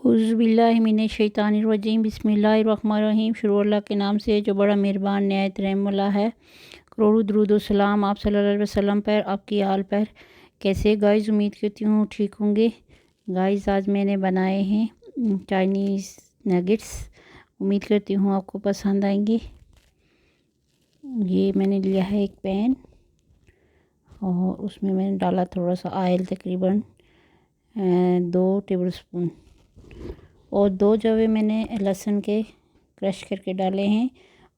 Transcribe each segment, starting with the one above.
औज़ुबिल्लाहिमिनश्शैतानिर्रजीम बिस्मिल्लाहिर्रहमानिर्रहीम। शुरू अल्लाह के नाम से जो बड़ा मेहरबान नहायत रहम वाला है। करोड़ों दुरूद व सलाम आप सल्लल्लाहु अलैहि वसल्लम पर, आपकी आल पर। कैसे गाइस, उम्मीद करती हूँ ठीक होंगे। गाइस आज मैंने बनाए हैं चाइनीज़ नगेट्स। उम्मीद करती हूँ आपको पसंद आएंगे। ये मैंने लिया है एक पैन और उसमें मैंने डाला थोड़ा सा ऑयल, तकरीबन 2 टेबलस्पून, और 2 जवे मैंने लहसुन के क्रश करके डाले हैं,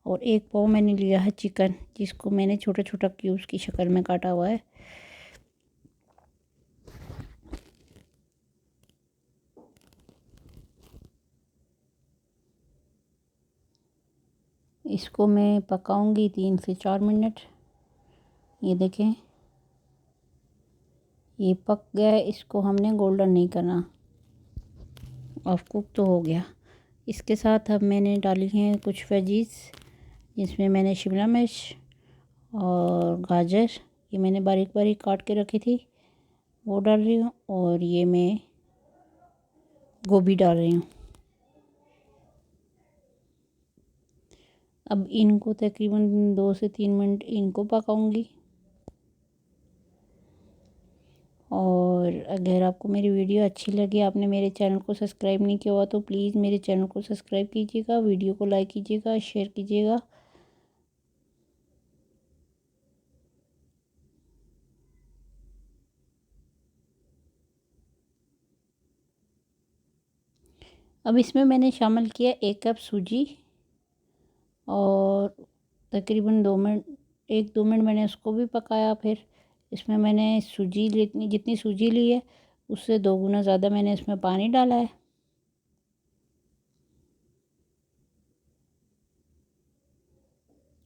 और 1 पाव मैंने लिया है चिकन, जिसको मैंने छोटा छोटा क्यूब्स की शक्ल में काटा हुआ है। इसको मैं पकाऊंगी 3 से 4 मिनट। ये देखें, ये पक गया है। इसको हमने गोल्डन नहीं करना, ऑफ कुक तो हो गया। इसके साथ अब मैंने डाली हैं कुछ वेजीज, जिसमें मैंने शिमला मिर्च और गाजर, ये मैंने बारीक बारीक काट के रखी थी, वो डाल रही हूँ। और ये मैं गोभी डाल रही हूँ। अब इनको तकरीबन 2 से 3 मिनट इनको पकाऊंगी। और अगर आपको मेरी वीडियो अच्छी लगी, आपने मेरे चैनल को सब्सक्राइब नहीं किया हुआ, तो प्लीज़ मेरे चैनल को सब्सक्राइब कीजिएगा, वीडियो को लाइक कीजिएगा, शेयर कीजिएगा। अब इसमें मैंने शामिल किया 1 कप सूजी, और तकरीबन 2 मिनट, 1-2 मिनट मैंने उसको भी पकाया। फिर इसमें मैंने सूजी जितनी सूजी ली है, उससे 2 गुना ज़्यादा मैंने इसमें पानी डाला है।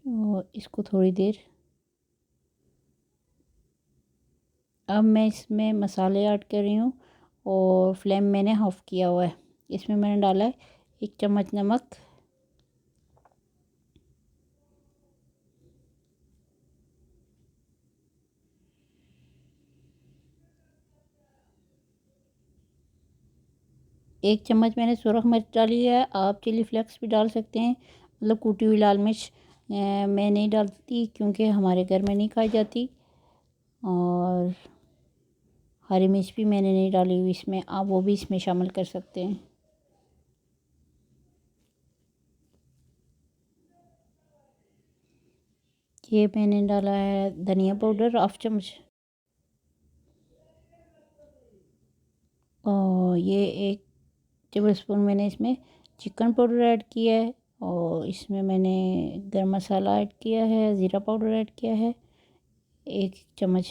और इसको थोड़ी देर, अब मैं इसमें मसाले ऐड कर रही हूँ, और फ्लेम मैंने ऑफ किया हुआ है। इसमें मैंने डाला है 1 चम्मच नमक, 1 चम्मच मैंने सुरख मिर्च डाली है। आप चिली फ्लेक्स भी डाल सकते हैं, मतलब कूटी हुई लाल मिर्च। मैं नहीं डालती क्योंकि हमारे घर में नहीं खाई जाती। और हरी मिर्च भी मैंने नहीं डाली हुई इसमें, आप वो भी इसमें शामिल कर सकते हैं। ये मैंने डाला है धनिया पाउडर 1/2 चम्मच, और ये 1 टेबलस्पून मैंने इसमें चिकन पाउडर ऐड किया है। और इसमें मैंने गरम मसाला ऐड किया है, ज़ीरा पाउडर ऐड किया है 1 चम्मच,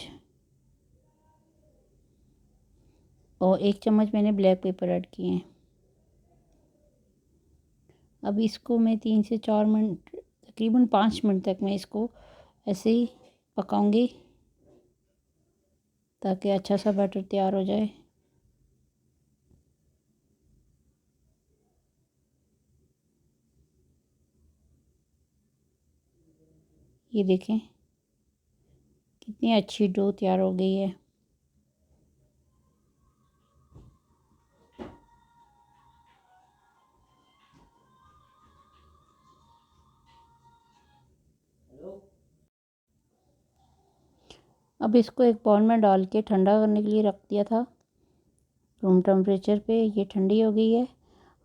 और 1 चम्मच मैंने ब्लैक पेपर ऐड किए हैं। अब इसको मैं 3 से 4 मिनट, तकरीबन 5 मिनट तक मैं इसको ऐसे ही पकाऊंगी, ताकि अच्छा सा बैटर तैयार हो जाए। ये देखें कितनी अच्छी डो तैयार हो गई है। अब इसको एक बाउल में डाल के ठंडा करने के लिए रख दिया था रूम टेम्परेचर पे। ये ठंडी हो गई है,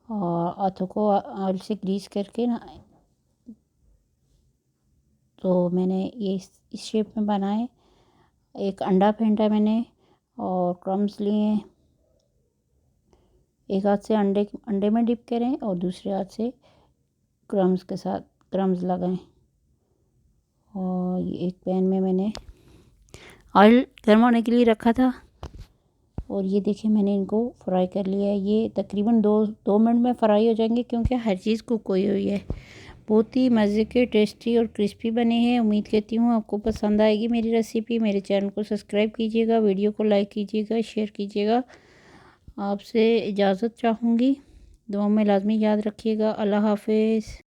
और हाथों को ऑयल से ग्रीस करके ना, तो मैंने ये इस शेप में बनाए। एक अंडा फेंटा मैंने, और क्रम्स लिए। एक हाथ से अंडे में डिप करें, और दूसरे हाथ से क्रम्स के साथ क्रम्स लगाएं। और ये एक पैन में मैंने ऑयल गर्म होने के लिए रखा था, और ये देखिए मैंने इनको फ्राई कर लिया है। ये तकरीबन 2 मिनट में फ्राई हो जाएंगे, क्योंकि हर चीज़ कुक हुई हुई है। बहुत ही मज़े के, टेस्टी और क्रिस्पी बने हैं। उम्मीद करती हूँ आपको पसंद आएगी मेरी रेसिपी। मेरे चैनल को सब्सक्राइब कीजिएगा, वीडियो को लाइक कीजिएगा, शेयर कीजिएगा। आपसे इजाज़त चाहूँगी, दुआ में लाजमी याद रखिएगा। अल्लाह हाफिज़।